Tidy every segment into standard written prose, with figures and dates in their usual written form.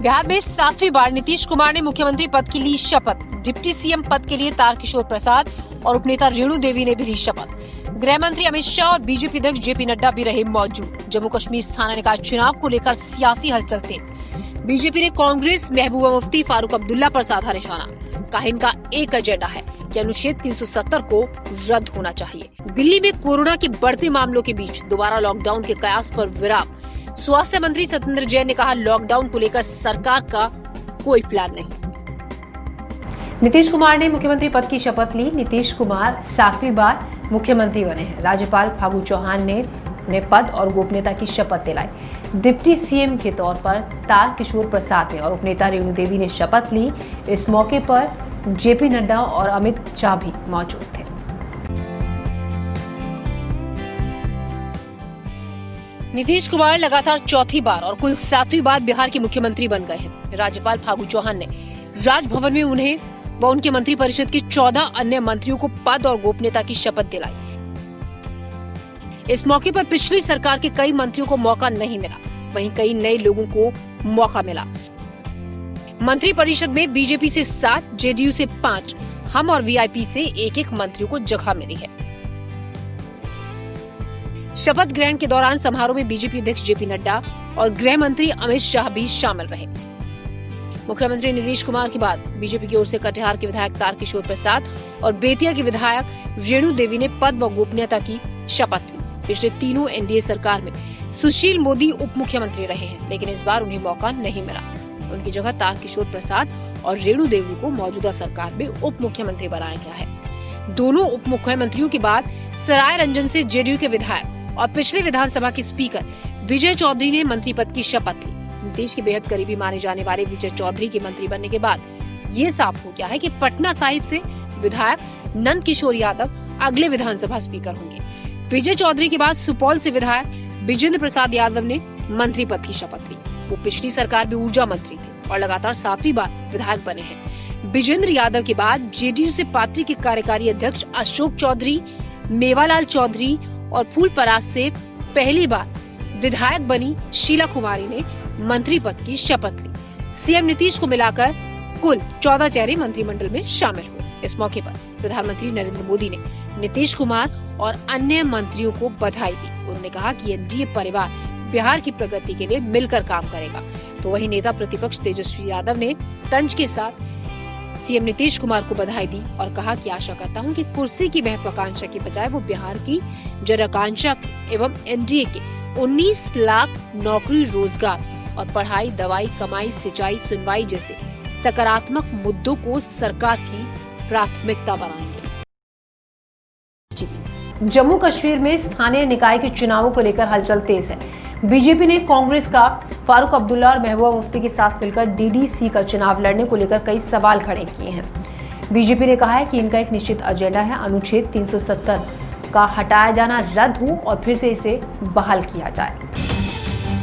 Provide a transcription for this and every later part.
बिहार में 7वीं बार नीतीश कुमार ने मुख्यमंत्री पद की ली शपथ। डिप्टी सीएम पद के लिए तारकिशोर प्रसाद और उपनेता रेणु देवी ने भी ली शपथ। गृह मंत्री अमित शाह और बीजेपी अध्यक्ष जेपी नड्डा भी रहे मौजूद। जम्मू कश्मीर स्थानीय निकाय चुनाव को लेकर सियासी हलचल तेज। बीजेपी ने कांग्रेस महबूबा मुफ्ती फारूक अब्दुल्ला पर साधा निशाना। कहा इनका एक एजेंडा है कि अनुच्छेद 370 को रद्द होना चाहिए। दिल्ली में कोरोना के बढ़ते मामलों के बीच दोबारा लॉकडाउन के कयास पर विराम। स्वास्थ्य मंत्री सत्येंद्र जैन ने कहा लॉकडाउन को लेकर सरकार का कोई प्लान नहीं। नीतीश कुमार ने मुख्यमंत्री पद की शपथ ली। नीतीश कुमार 7वीं बार मुख्यमंत्री बने हैं। राज्यपाल फागू चौहान ने उन्हें पद और गोपनीयता की शपथ दिलाई। डिप्टी सीएम के तौर पर तारकिशोर प्रसाद ने और उपनेता रेणु देवी ने शपथ ली। इस मौके पर जेपी नड्डा और अमित शाह भी मौजूद थे। नीतीश कुमार लगातार चौथी बार और कुल 7वीं बार बिहार के मुख्यमंत्री बन गए हैं। राज्यपाल फागू चौहान ने राजभवन में उन्हें व उनके मंत्रिपरिषद के 14 अन्य मंत्रियों को पद और गोपनीयता की शपथ दिलाई। इस मौके पर पिछली सरकार के कई मंत्रियों को मौका नहीं मिला, वहीं कई नए लोगों को मौका मिला। मंत्रिपरिषद में बीजेपी से 7, जेडीयू से 5, हम और वीआईपी से एक मंत्रियों को जगह मिली है। शपथ ग्रहण के दौरान समारोह में बीजेपी अध्यक्ष जेपी नड्डा और गृह मंत्री अमित शाह भी शामिल रहे। मुख्यमंत्री नीतीश कुमार के बाद बीजेपी की ओर से कटिहार के विधायक तारकिशोर प्रसाद और बेतिया की विधायक रेणु देवी ने पद व गोपनीयता की शपथ ली। पिछले तीनों एनडीए सरकार में सुशील मोदी उप मुख्यमंत्री रहे हैं, लेकिन इस बार उन्हें मौका नहीं मिला। उनकी जगह तारकिशोर प्रसाद और रेणु देवी को मौजूदा सरकार में उप मुख्यमंत्री बनाया गया है। दोनों उप मुख्यमंत्रियों के बाद सराय रंजन से जेडीयू के विधायक और पिछले विधानसभा के स्पीकर विजय चौधरी ने मंत्री पद की शपथ ली। नीतीश के बेहद करीबी माने जाने वाले विजय चौधरी के मंत्री बनने के बाद ये साफ हो गया है कि पटना साहिब से विधायक नंद किशोर यादव अगले विधानसभा स्पीकर होंगे। विजय चौधरी के बाद सुपौल से विधायक विजेंद्र प्रसाद यादव ने मंत्री पद की शपथ ली। वो पिछली सरकार में ऊर्जा मंत्री थे और लगातार 7वीं बार विधायक बने हैं। विजेंद्र यादव के बाद जेडीयू से पार्टी के कार्यकारी अध्यक्ष अशोक चौधरी, मेवालाल चौधरी और फूलपरास से पहली बार विधायक बनी शीला कुमारी ने मंत्री पद की शपथ ली। सीएम नीतीश को मिलाकर कुल 14 चेहरे मंत्रिमंडल में शामिल हुए। इस मौके पर प्रधानमंत्री नरेंद्र मोदी ने नीतीश कुमार और अन्य मंत्रियों को बधाई दी। उन्होंने कहा कि एनडीए परिवार बिहार की प्रगति के लिए मिलकर काम करेगा। तो वहीं नेता प्रतिपक्ष तेजस्वी यादव ने तंज के साथ सीएम नीतीश कुमार को बधाई दी और कहा कि आशा करता हूं कि कुर्सी की महत्वाकांक्षा की बजाय वो बिहार की जनआकांक्षा एवं एनडीए के 19 लाख नौकरी, रोजगार और पढ़ाई, दवाई, कमाई, सिंचाई, सुनवाई जैसे सकारात्मक मुद्दों को सरकार की प्राथमिकता बनाएंगे। जम्मू कश्मीर में स्थानीय निकाय के चुनावों को लेकर हलचल तेज है। बीजेपी ने कांग्रेस का फारूक अब्दुल्ला और महबूबा मुफ्ती के साथ मिलकर डीडीसी का चुनाव लड़ने को लेकर कई सवाल खड़े किए हैं। बीजेपी ने कहा है कि इनका एक निश्चित एजेंडा है, अनुच्छेद 370 का हटाया जाना रद्द हो और फिर से इसे बहाल किया जाए।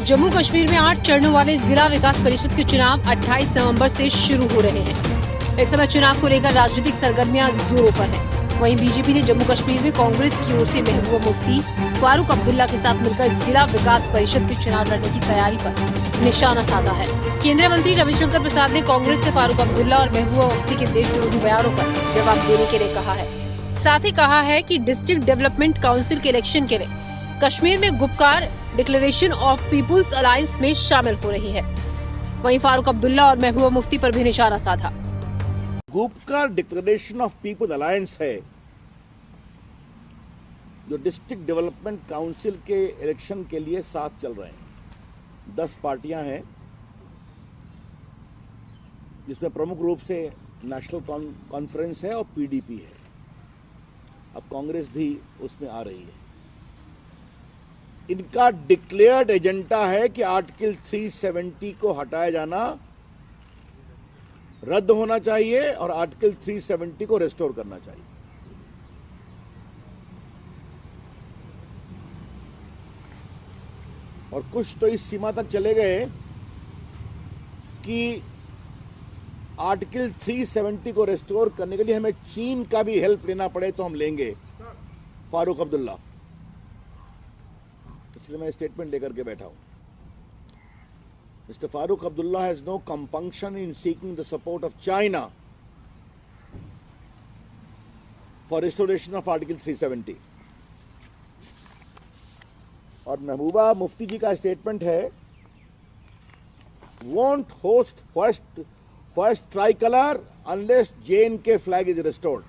जम्मू कश्मीर में 8 चरणों वाले जिला विकास परिषद के चुनाव 28 नवंबर से शुरू हो रहे हैं। इस समय चुनाव को लेकर राजनीतिक सरगर्मियां जोरों पर हैं। वहीं बीजेपी ने जम्मू कश्मीर में कांग्रेस की ओर से महबूबा मुफ्ती फारूक अब्दुल्ला के साथ मिलकर जिला विकास परिषद के चुनाव लड़ने की तैयारी पर निशाना साधा है। केंद्रीय मंत्री रविशंकर प्रसाद ने कांग्रेस से फारूक अब्दुल्ला और महबूबा मुफ्ती के देश विरोधी बयानों पर जवाब देने के लिए कहा है। साथ ही कहा है कि डिस्ट्रिक्ट डेवलपमेंट काउंसिल के इलेक्शन के लिए कश्मीर में Gupkar declaration of people's alliance में शामिल हो रही है। वहीं फारूक अब्दुल्ला और महबूबा मुफ्ती पर भी निशाना साधा। Gupkar declaration of people's alliance है जो डिस्ट्रिक्ट डेवलपमेंट काउंसिल के इलेक्शन के लिए साथ चल रहे हैं। 10 पार्टियां हैं जिसमें प्रमुख रूप से नेशनल कॉन्फ्रेंस है और पीडीपी है। अब कांग्रेस भी उसमें आ रही है। इनका डिक्लेयर्ड एजेंडा है कि आर्टिकल 370 को हटाया जाना रद्द होना चाहिए और आर्टिकल 370 को रेस्टोर करना चाहिए। और कुछ तो इस सीमा तक चले गए कि आर्टिकल 370 को रेस्टोर करने के लिए हमें चीन का भी हेल्प लेना पड़े तो हम लेंगे। फारूक अब्दुल्ला, इसलिए मैं स्टेटमेंट लेकर के बैठा हूं। Mr. Farooq Abdullah has no compunction in seeking the support of China for restoration of Article 370. और महबूबा मुफ्ती जी का स्टेटमेंट है, won't hoist tricolor unless J&K flag is restored.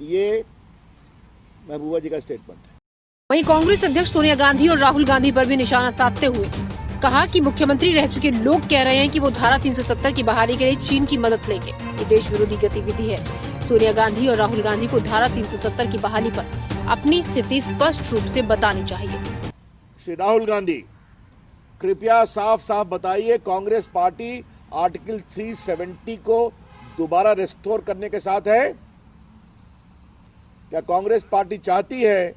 ये महबूबा जी का स्टेटमेंट है। वहीं कांग्रेस अध्यक्ष सोनिया गांधी और राहुल गांधी पर भी निशाना साधते हुए कहा कि मुख्यमंत्री रह चुके लोग कह रहे हैं कि वो धारा 370 की बहाली के लिए चीन की मदद लेंगे। ये देश विरोधी गतिविधि है। सोनिया गांधी और राहुल गांधी को धारा 370 की बहाली पर अपनी स्थिति स्पष्ट रूप से बतानी चाहिए। श्री राहुल गांधी, कृपया साफ साफ बताइए, कांग्रेस पार्टी आर्टिकल 370 को दोबारा रिस्टोर करने के साथ है? क्या कांग्रेस पार्टी चाहती है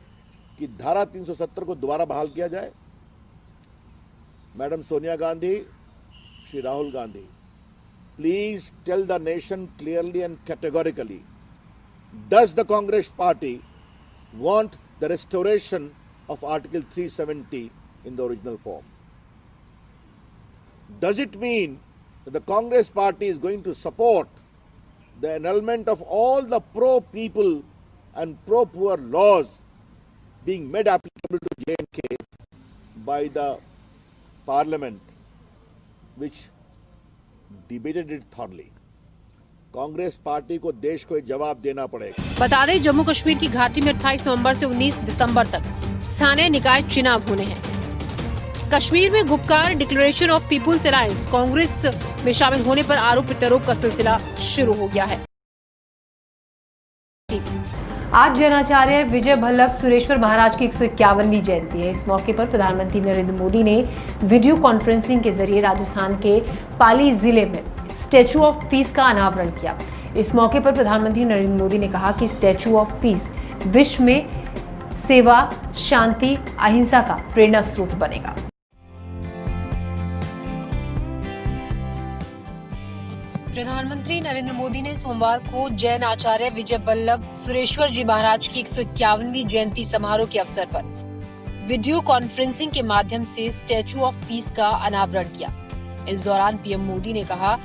कि धारा 370 को दोबारा बहाल किया जाए? Madam Sonia Gandhi, Shri Rahul Gandhi, please tell the nation clearly and categorically, does the Congress party want the restoration of Article 370 in the original form? Does it mean that the Congress party is going to support the annulment of all the pro-people and pro-poor laws being made applicable to J&K by the parliament, which debated it thoroughly? Congress party को देश को एक जवाब देना पड़ेगा। बता दें, जम्मू कश्मीर की घाटी में 28 नवंबर से 19 दिसंबर तक स्थानीय निकाय चुनाव होने हैं। कश्मीर में Gupkar declaration of people's alliance Congress में शामिल होने पर आरोप प्रत्यारोप का सिलसिला शुरू हो गया है। आज जैनाचार्य विजय वल्लभ सुरेश्वर महाराज की 151वीं जयंती है। इस मौके पर प्रधानमंत्री नरेंद्र मोदी ने वीडियो कॉन्फ्रेंसिंग के जरिए राजस्थान के पाली जिले में स्टैचू ऑफ पीस का अनावरण किया। इस मौके पर प्रधानमंत्री नरेंद्र मोदी ने कहा कि स्टैचू ऑफ पीस विश्व में सेवा, शांति, अहिंसा का प्रेरणा स्रोत बनेगा। प्रधानमंत्री नरेंद्र मोदी ने सोमवार को जैन आचार्य विजय वल्लभ सुरेश्वर जी महाराज की 151वीं जयंती समारोह के अवसर पर वीडियो कॉन्फ्रेंसिंग के माध्यम से स्टैचू ऑफ पीस का अनावरण किया। इस दौरान पीएम मोदी ने कहा,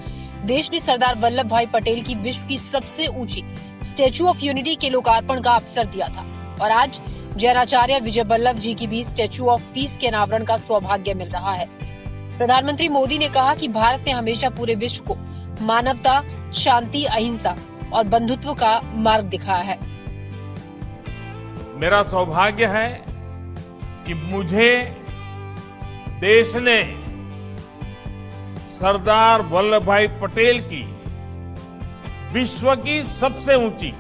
देश ने सरदार वल्लभ भाई पटेल की विश्व की सबसे ऊंची स्टैचू ऑफ यूनिटी के लोकार्पण का अवसर दिया था और आज जैनाचार्य विजय वल्लभ जी की भी स्टैचू ऑफ पीस के अनावरण का सौभाग्य मिल रहा है। प्रधानमंत्री मोदी ने कहा कि भारत ने हमेशा पूरे विश्व को मानवता, शांति, अहिंसा और बंधुत्व का मार्ग दिखाया है। मेरा सौभाग्य है कि मुझे देश ने सरदार वल्लभ भाई पटेल की विश्व की सबसे ऊंची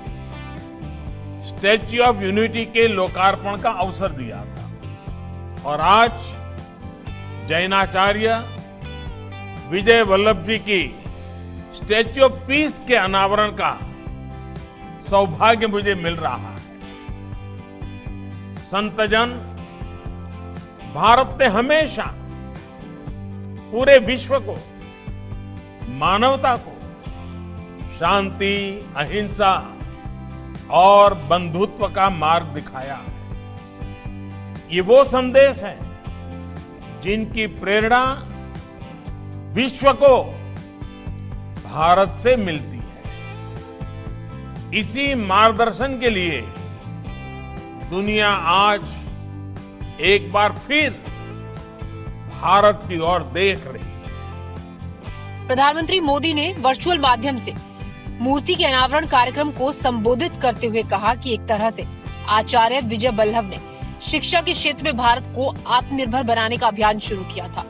स्टैच्यू ऑफ यूनिटी के लोकार्पण का अवसर दिया था और आज जैनाचार्य विजय वल्लभ जी की स्टैच्यू ऑफ पीस के अनावरण का सौभाग्य मुझे मिल रहा है। संतजन, भारत ने हमेशा पूरे विश्व को, मानवता को शांति, अहिंसा और बंधुत्व का मार्ग दिखाया है। ये वो संदेश है जिनकी प्रेरणा विश्व को भारत से मिलती है। इसी मार्गदर्शन के लिए दुनिया आज एक बार फिर भारत की ओर देख रही है। प्रधानमंत्री मोदी ने वर्चुअल माध्यम से मूर्ति के अनावरण कार्यक्रम को संबोधित करते हुए कहा कि एक तरह से आचार्य विजय वल्लभ ने शिक्षा के क्षेत्र में भारत को आत्मनिर्भर बनाने का अभियान शुरू किया था।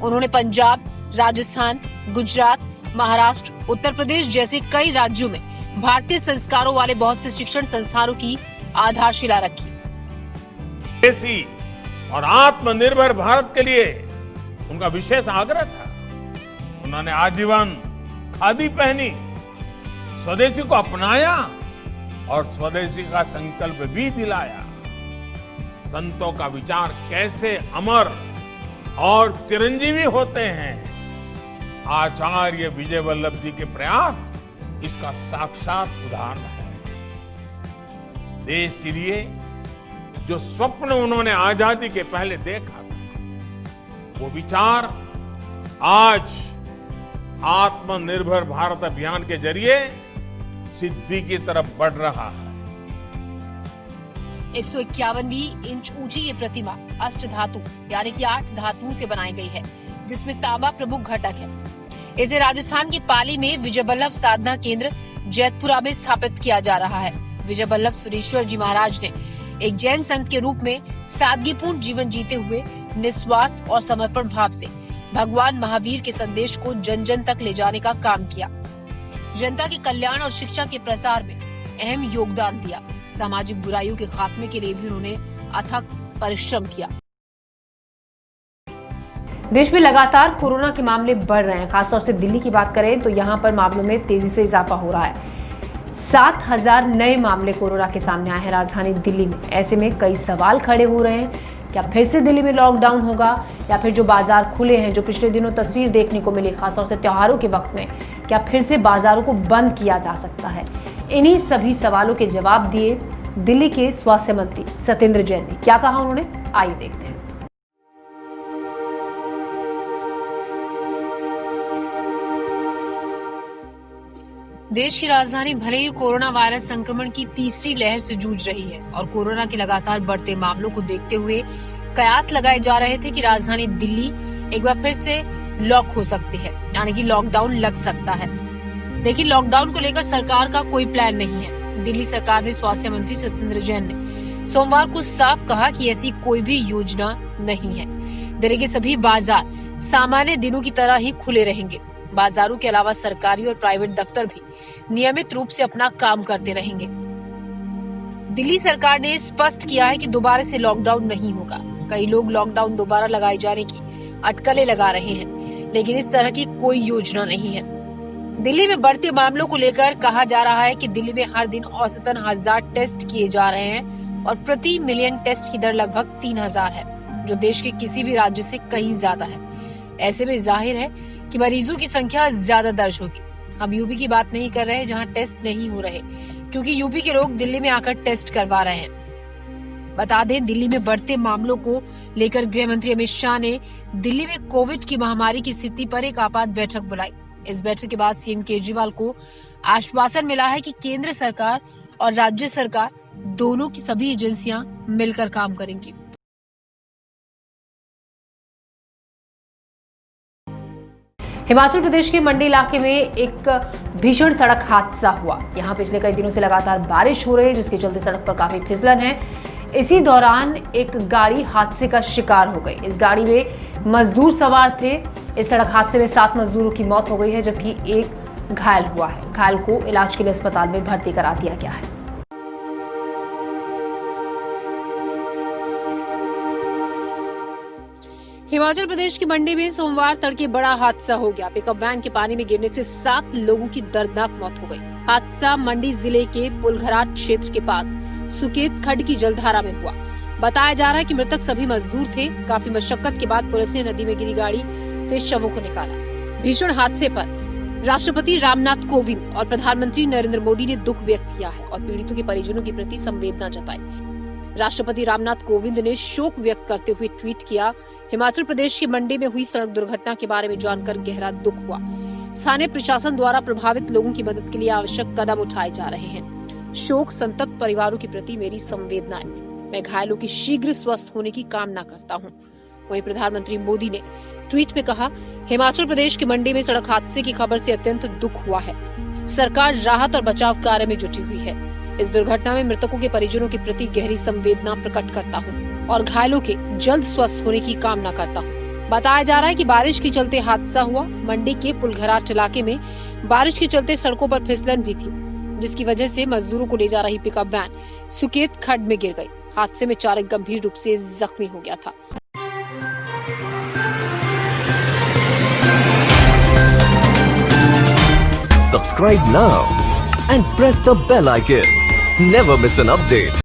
उन्होंने पंजाब, राजस्थान, गुजरात, महाराष्ट्र, उत्तर प्रदेश जैसे कई राज्यों में भारतीय संस्कारों वाले बहुत से शिक्षण संस्थानों की आधारशिला रखी। देशी और आत्मनिर्भर भारत के लिए उनका विशेष आग्रह था। उन्होंने आजीवन खादी पहनी, स्वदेशी को अपनाया और स्वदेशी का संकल्प भी दिलाया। संतों का विचार कैसे अमर और चिरंजीवी होते हैं, आचार्य विजय वल्लभ जी के प्रयास इसका साक्षात उदाहरण है। देश के लिए जो स्वप्न उन्होंने आजादी के पहले देखा था, वो विचार आज आत्मनिर्भर भारत अभियान के जरिए सिद्धि की तरफ बढ़ रहा है। 151 इंच ऊंची ये प्रतिमा अष्ट धातु यानी कि 8 धातुओं से बनाई गई है, जिसमें तांबा प्रमुख घटक है। इसे राजस्थान की पाली में विजय वल्लभ साधना केंद्र जैतपुरा में स्थापित किया जा रहा है। विजय वल्लभ सुरेश्वर जी महाराज ने एक जैन संत के रूप में सादगीपूर्ण जीवन जीते हुए निस्वार्थ और समर्पण भाव से भगवान महावीर के संदेश को जन जन तक ले जाने का काम किया। जनता के कल्याण और शिक्षा के प्रसार में अहम योगदान दिया। सामाजिक बुराइयों के खात्मे के लिए भी उन्होंने अथक परिश्रम किया। देश में लगातार कोरोना के मामले बढ़ रहे हैं। खासतौर से दिल्ली की बात करें तो यहाँ पर मामलों में तेजी से इजाफा हो रहा है। 7,000 नए मामले कोरोना के सामने आए हैं राजधानी दिल्ली में। ऐसे में कई सवाल खड़े हो रहे हैं, क्या फिर से दिल्ली में लॉकडाउन होगा या फिर जो बाजार खुले हैं, जो पिछले दिनों तस्वीर देखने को मिली खासतौर से त्योहारों के वक्त में, क्या फिर से बाजारों को बंद किया जा सकता है? इन्हीं सभी सवालों के जवाब दिए दिल्ली के स्वास्थ्य मंत्री सत्येंद्र जैन ने। क्या कहा उन्होंने, आइए देखते हैं। देश की राजधानी भले ही कोरोना वायरस संक्रमण की तीसरी लहर से जूझ रही है और कोरोना के लगातार बढ़ते मामलों को देखते हुए कयास लगाए जा रहे थे कि राजधानी दिल्ली एक बार फिर से लॉक हो सकती है, यानी कि लॉकडाउन लग सकता है। लेकिन लॉकडाउन को लेकर सरकार का कोई प्लान नहीं है। दिल्ली सरकार में स्वास्थ्य मंत्री सत्येंद्र जैन ने सोमवार को साफ कहा कि ऐसी कोई भी योजना नहीं है। दिल्ली के सभी बाजार सामान्य दिनों की तरह ही खुले रहेंगे। बाजारों के अलावा सरकारी और प्राइवेट दफ्तर भी नियमित रूप से अपना काम करते रहेंगे। दिल्ली सरकार ने स्पष्ट किया है कि दोबारा से लॉकडाउन नहीं होगा। कई लोग लॉकडाउन दोबारा लगाए जाने की अटकलें लगा रहे हैं, लेकिन इस तरह की कोई योजना नहीं है। दिल्ली में बढ़ते मामलों को लेकर कहा जा रहा है कि दिल्ली में हर दिन औसतन 1000 टेस्ट किए जा रहे हैं और प्रति मिलियन टेस्ट की दर लगभग 3000 है, जो देश के किसी भी राज्य से कहीं ज्यादा है। ऐसे में जाहिर है कि मरीजों की संख्या ज्यादा दर्ज होगी। हम यूपी की बात नहीं कर रहे जहां टेस्ट नहीं हो रहे, क्योंकि यूपी के लोग दिल्ली में आकर टेस्ट करवा रहे हैं। बता दें, दिल्ली में बढ़ते मामलों को लेकर गृह मंत्री अमित शाह ने दिल्ली में कोविड की महामारी की स्थिति पर एक आपात बैठक बुलाई। इस बैठक के बाद सीएम केजरीवाल को आश्वासन मिला है कि केंद्र सरकार और राज्य सरकार दोनों की सभी एजेंसियां मिलकर काम करेंगी। हिमाचल प्रदेश के मंडी इलाके में एक भीषण सड़क हादसा हुआ। यहाँ पिछले कई दिनों से लगातार बारिश हो रही है, जिसके चलते सड़क पर काफी फिसलन है। इसी दौरान एक गाड़ी हादसे का शिकार हो गई। इस गाड़ी में मजदूर सवार थे। इस सड़क हादसे में 7 मजदूरों की मौत हो गई है, जबकि एक घायल हुआ है। घायल को इलाज के लिए अस्पताल में भर्ती करा दिया गया है। हिमाचल प्रदेश की मंडी में सोमवार तड़के बड़ा हादसा हो गया। पिकअप वैन के पानी में गिरने से 7 लोगों की दर्दनाक मौत हो गई। हादसा मंडी जिले के पुलघराट क्षेत्र के पास सुकेत खड्ड की जलधारा में हुआ। बताया जा रहा है कि मृतक सभी मजदूर थे। काफी मशक्कत के बाद पुलिस ने नदी में गिरी गाड़ी से शवों को निकाला। भीषण हादसे पर राष्ट्रपति रामनाथ कोविंद और प्रधानमंत्री नरेंद्र मोदी ने दुख व्यक्त किया है और पीड़ितों के परिजनों के प्रति संवेदना जताई। राष्ट्रपति रामनाथ कोविंद ने शोक व्यक्त करते हुए ट्वीट किया, हिमाचल प्रदेश के मंडी में हुई सड़क दुर्घटना के बारे में जानकर गहरा दुख हुआ। स्थानीय प्रशासन द्वारा प्रभावित लोगों की मदद के लिए आवश्यक कदम उठाए जा रहे हैं। शोक संतप्त परिवारों के प्रति मेरी संवेदनाएं। मैं घायलों की शीघ्र स्वस्थ होने की कामना करता हूं। वहीं प्रधानमंत्री मोदी ने ट्वीट में कहा, हिमाचल प्रदेश की मंडी में सड़क हादसे की खबर से अत्यंत दुख हुआ है। सरकार राहत और बचाव कार्य में जुटी हुई है। इस दुर्घटना में मृतकों के परिजनों के प्रति गहरी संवेदना प्रकट करता हूं और घायलों के जल्द स्वस्थ होने की कामना करता हूं। बताया जा रहा है कि बारिश के चलते हादसा हुआ। मंडी के पुलघराट इलाके में बारिश के चलते सड़कों पर फिसलन भी थी, जिसकी वजह से मजदूरों को ले जा रही पिकअप वैन सुकेत खड्ड में गिर गई। हादसे में चालक गंभीर रूप से जख्मी हो गया था। Subscribe now and press the bell icon. Never miss an update.